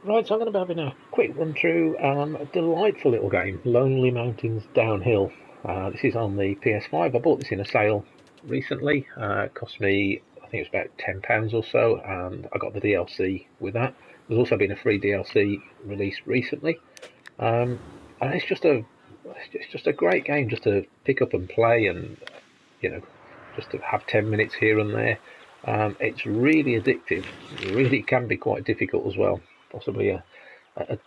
Right, so I'm going to be having a quick run through a delightful little game, Lonely Mountains Downhill. This is on the PS5. I bought this in a sale recently. It cost me, I think it was about £10 or so, and I got the DLC with that. There's also been a free DLC released recently, and it's just a great game just to pick up and play, and you know, just to have 10 minutes here and there. It's really addictive. It really can be quite difficult as well. Possibly a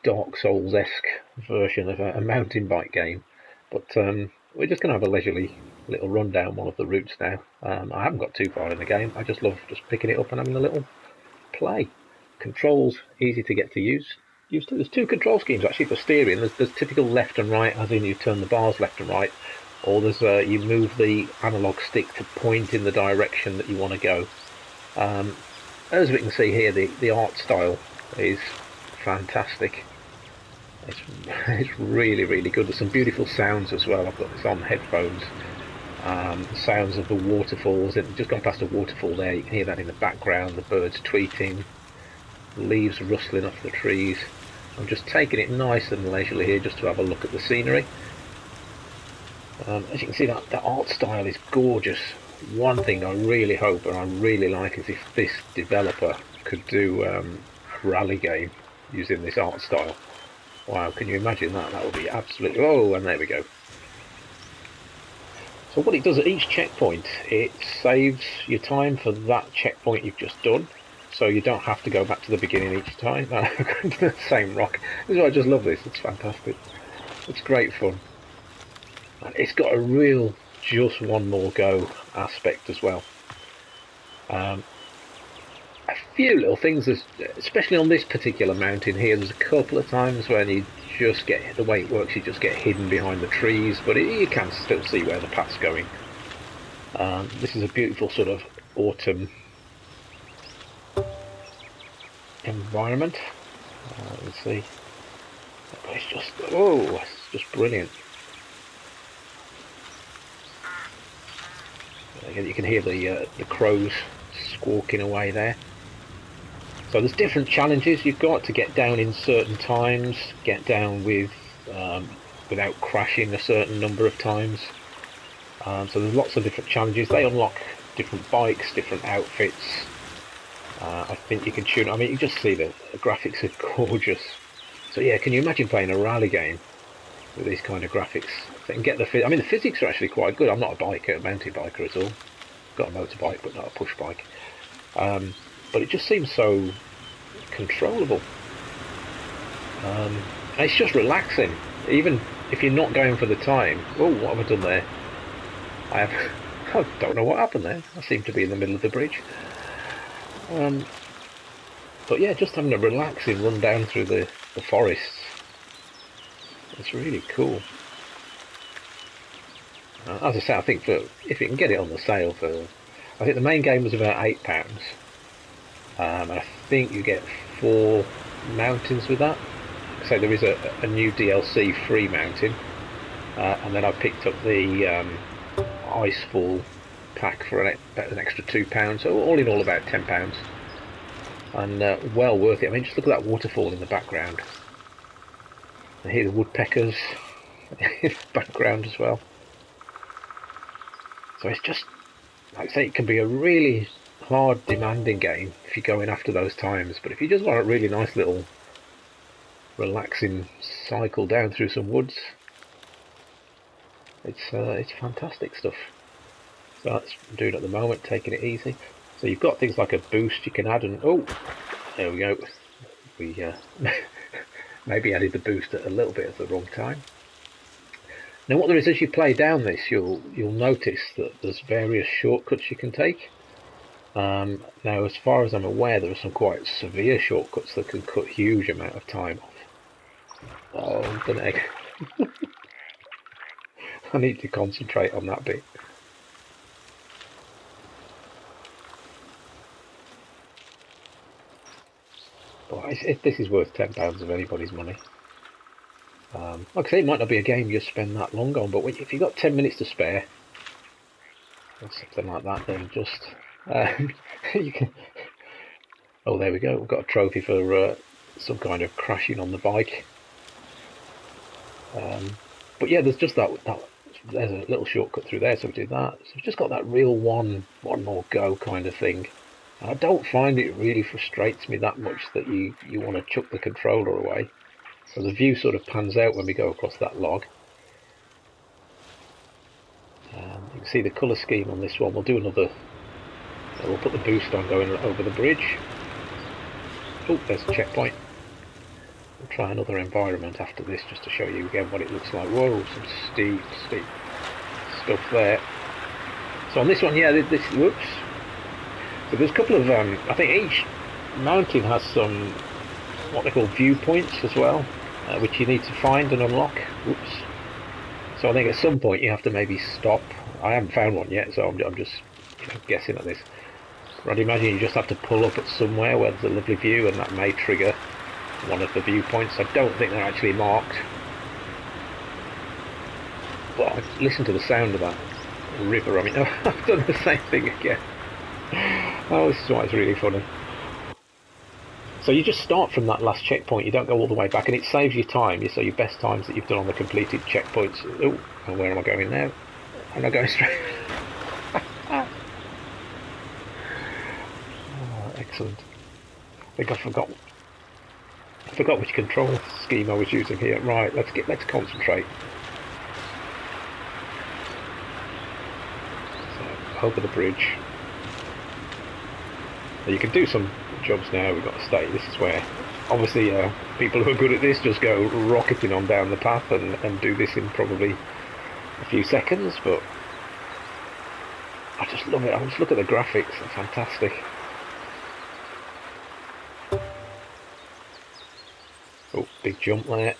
Dark Souls-esque version of a mountain bike game. But we're just going to have a leisurely little run down one of the routes now. I haven't got too far in the game. I just love just picking it up and having a little play. Controls easy to get to use. There's two control schemes actually for steering. There's typical left and right, as in you turn the bars left and right, or there's you move the analog stick to point in the direction that you want to go. As we can see here, the art style is fantastic. It's, it's really, really good. There's some beautiful sounds as well. I've got this on headphones. The sounds of the waterfalls. It's just gone past a waterfall there. You can hear that in the background. The birds tweeting, leaves rustling off the trees. I'm just taking it nice and leisurely here just to have a look at the scenery. As you can see, that art style is gorgeous. One thing I really hope and I really like is if this developer could do a rally game using this art style. Wow, can you imagine that? That would be absolutely... Oh, and there we go. So what it does at each checkpoint, it saves your time for that checkpoint you've just done. So you don't have to go back to the beginning each time. The same rock. This is why I just love this. It's fantastic. It's great fun. And it's got a real just one more go aspect as well. A few little things, especially on this particular mountain here, there's a couple of times when you just get, the way it works, you just get hidden behind the trees, but you can still see where the path's going. This is a beautiful sort of autumn environment. Let's see. It's just brilliant. Again, you can hear the crows squawking away there. So there's different challenges you've got to get down in certain times, get down without crashing a certain number of times. So there's lots of different challenges. They unlock different bikes, different outfits. I think you can tune. I mean, you just see the graphics are gorgeous. So yeah, can you imagine playing a rally game with these kind of graphics? And get the the physics are actually quite good. I'm not a mountain biker at all. Got a motorbike, but not a push bike. But it just seems so controllable. And it's just relaxing, even if you're not going for the time. Oh, what have I done there? I don't know what happened there. I seem to be in the middle of the bridge. But yeah, just having a relaxing run down through the forests. It's really cool. As I say, I think if you can get it on the sale I think the main game was about £8. And I think you get 4 mountains with that. So there is a new DLC free mountain, and then I picked up the Icefall pack for about an extra £2. So all in all, about £10, and well worth it. I mean, just look at that waterfall in the background. I hear the woodpeckers in the background as well. So it's just, like I say, it can be a really hard, demanding game if you're going after those times. But if you just want a really nice little relaxing cycle down through some woods, it's fantastic stuff. So that's what I'm doing at the moment, taking it easy. So you've got things like a boost you can add, and oh, there we go. We maybe added the boost at a little bit at the wrong time. Now what there is, as you play down this, you'll notice that there's various shortcuts you can take. Now, as far as I'm aware, there are some quite severe shortcuts that can cut huge amount of time off. Oh, the egg. I need to concentrate on that bit. But this is worth £10 of anybody's money. Like I say, it might not be a game you spend that long on, but if you've got 10 minutes to spare, or something like that, then just you can. Oh, there we go. We've got a trophy for some kind of crashing on the bike. But yeah, there's just that there's a little shortcut through there, so we did that. So we've just got that real one more go kind of thing. And I don't find it really frustrates me that much that you want to chuck the controller away. So the view sort of pans out when we go across that log. You can see the colour scheme on this one. We'll do another. We'll put the boost on going over the bridge. Oh, there's a checkpoint. We'll try another environment after this just to show you again what it looks like. Whoa, some steep stuff there. So on this one, yeah, this whoops. So there's a couple of, I think each mountain has some what they call viewpoints as well, which you need to find and unlock. Whoops. So I think at some point you have to maybe stop. I haven't found one yet, so I'm just guessing at this. But I'd imagine you just have to pull up at somewhere where there's a lovely view, and that may trigger one of the viewpoints. I don't think they're actually marked. But listen to the sound of that river. I mean, I've done the same thing again. Oh, this is why it's really funny. So you just start from that last checkpoint, you don't go all the way back, and it saves you time. So your best times that you've done on the completed checkpoints. Oh, and where am I going now? I'm not going straight. Oh, excellent. I think I forgot which control scheme I was using here. Right, let's concentrate. So over the bridge. Now you can do some jobs now. We've got to stay. This is where obviously people who are good at this just go rocketing on down the path and do this in probably a few seconds, but I just love it. I just look at the graphics, they're fantastic. Oh, big jump there.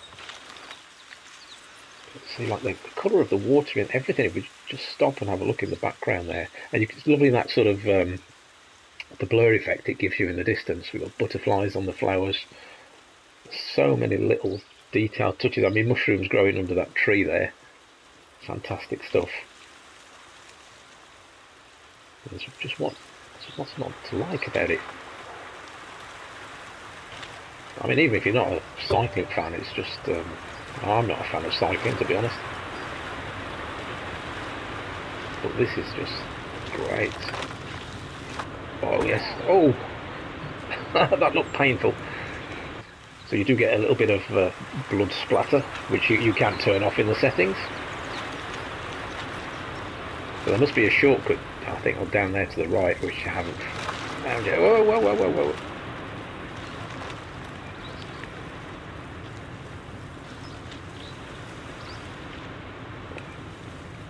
See, like the colour of the water and everything, if we just stop and have a look in the background there, and it's lovely that sort of the blur effect it gives you in the distance. We've got butterflies on the flowers, so many little detailed touches. I mean, mushrooms growing under that tree there, fantastic stuff. There's just what's not to like about it. I mean, even if you're not a cycling fan, it's just I'm not a fan of cycling, to be honest, but this is just great. Oh yes, oh that looked painful. So you do get a little bit of blood splatter, which you can turn off in the settings. So there must be a shortcut, I think, or down there to the right, which I haven't found yet. Whoa, whoa, whoa, whoa, whoa.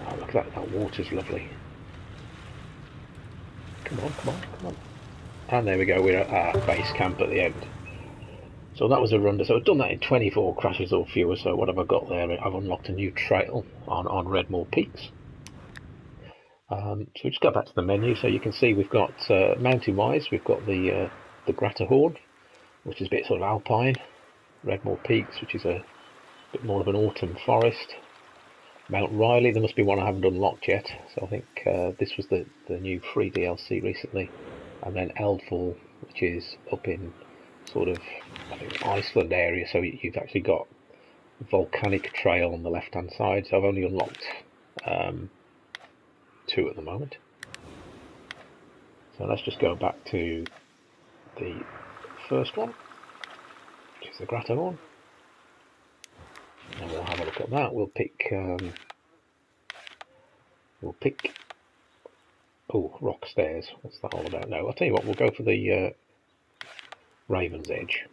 Oh, look at that water's lovely. Come on, come on, come on. And there we go, we're at our base camp at the end. So that was a run. So I've done that in 24 crashes or fewer. So what have I got there? I've unlocked a new trail on Redmore Peaks. So we just go back to the menu. So you can see we've got mountain-wise, we've got the Gratterhorn, which is a bit sort of alpine. Redmore Peaks, which is a bit more of an autumn forest. Mount Riley, there must be one I haven't unlocked yet. So I think this was the new free DLC recently. And then Eldfall, which is up in sort of, I think, Iceland area. So you've actually got volcanic trail on the left hand side. So I've only unlocked 2 at the moment. So let's just go back to the first one, which is the Gratterhorn, and we'll have a look at that. We'll pick oh, rock stairs. What's that all about? No, I'll tell you what, we'll go for the Raven's Edge.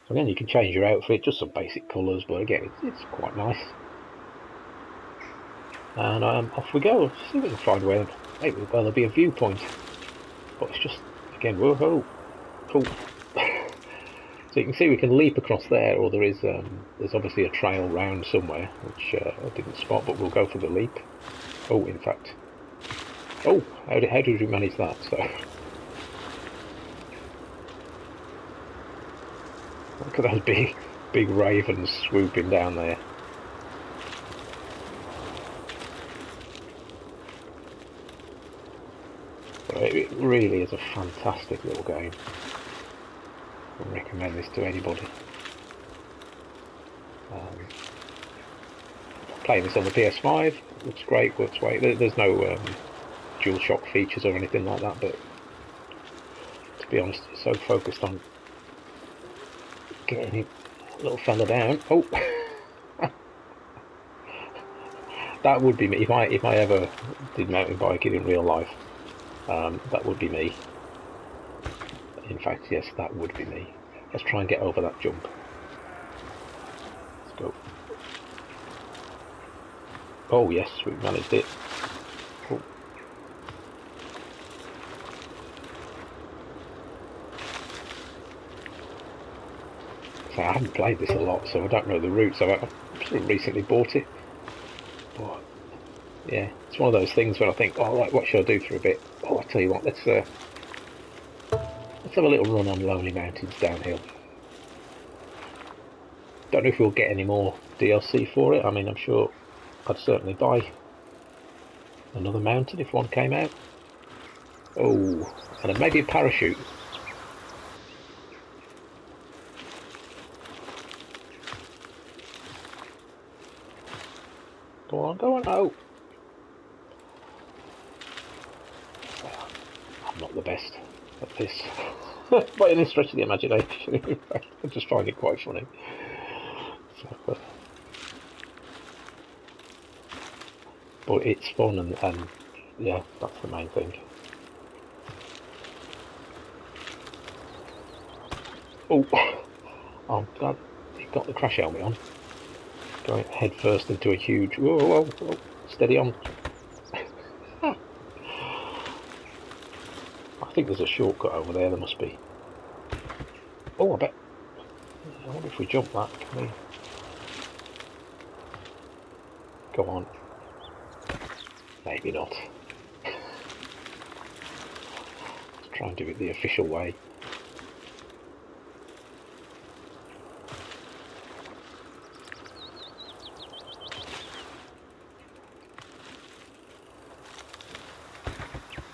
So again, you can change your outfit, just some basic colours, but again, it's quite nice. And off we go. See if we can find where maybe there'll be a viewpoint. But it's just, again, whoa, cool. So you can see we can leap across there, or there's obviously a trail round somewhere, which I didn't spot, but we'll go for the leap. Oh, in fact, oh, how did we manage that? So look at those big ravens swooping down there. really is a fantastic little game. I recommend this to anybody. Playing this on the PS5 looks great, works great. There's no dual shock features or anything like that, but to be honest, it's so focused on getting a little fella down. Oh, that would be me if I ever did mountain biking in real life. That would be me. In fact, yes, that would be me. Let's try and get over that jump. Let's go. Oh yes, we've managed it. Oh. So I haven't played this a lot, so I don't know the routes. I've sort of recently bought it. But yeah, it's one of those things where I think, oh right, what should I do for a bit? Oh, I tell you what, let's have a little run on Lonely Mountains downhill. Don't know if we'll get any more DLC for it. I mean, I'm sure I'd certainly buy another mountain if one came out. Oh, and then maybe a parachute. Go on, go on. Oh, I'm not the best at this by any stretch of the imagination. I just find it quite funny. So, but it's fun, and yeah, that's the main thing. Oh, I'm glad you got the crash helmet on. Going head first into a huge. Whoa, whoa, whoa. Steady on. I think there's a shortcut over there. There must be. Oh, I bet. I wonder if we jump that. Can we? Go on. Maybe not. Let's try and do it the official way.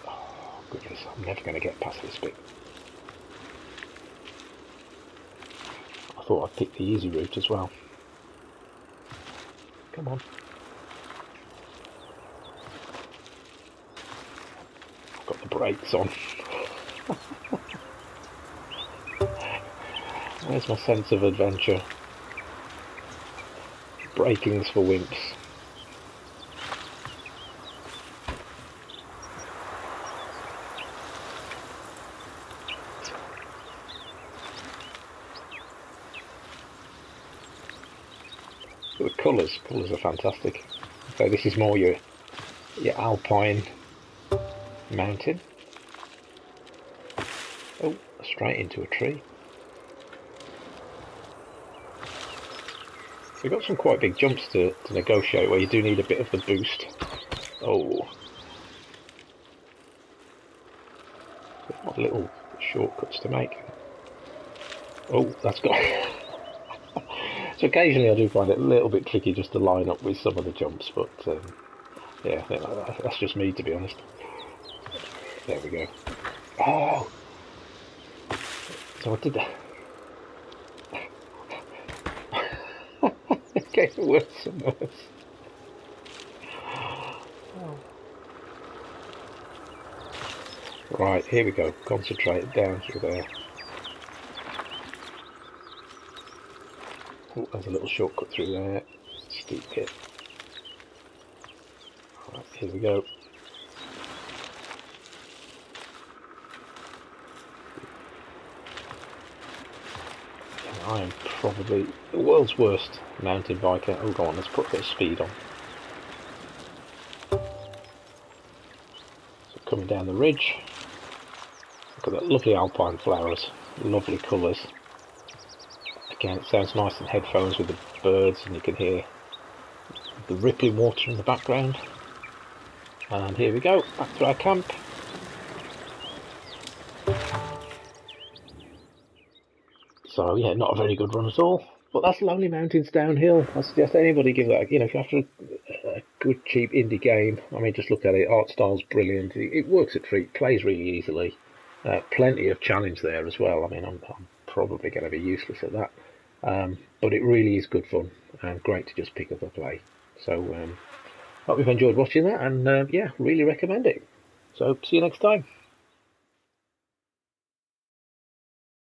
Oh, goodness, I'm never going to get past this bit. I thought I'd pick the easy route as well. Come on. I've got the brakes on. Where's my sense of adventure? Braking's for wimps. The colours are fantastic. So this is more your alpine mountain. Oh, straight into a tree. So you've got some quite big jumps to negotiate where you do need a bit of the boost. Oh. What little shortcuts to make. Oh, that's got... So occasionally I do find it a little bit tricky just to line up with some of the jumps, but yeah, that's just me, to be honest. There we go. Oh! So I did that. It's getting worse and worse. Oh. Right, here we go. Concentrate down through there. Oh, there's a little shortcut through there. Steep bit. Right, here we go. I am probably the world's worst mountain biker. Oh, go on, let's put a bit of speed on. So coming down the ridge. Look at that lovely alpine flowers. Lovely colours. Again, it sounds nice in headphones with the birds, and you can hear the rippling water in the background. And here we go, back to our camp. So yeah, not a very good run at all. But that's Lonely Mountains downhill. I suggest anybody give that, you know, if you're after a good cheap indie game. I mean, just look at it. Art style's brilliant. It works at treat. Plays really easily. Plenty of challenge there as well. I mean, I'm probably going to be useless at that, but it really is good fun and great to just pick up and play. So hope you've enjoyed watching that, and yeah, really recommend it. So see you next time.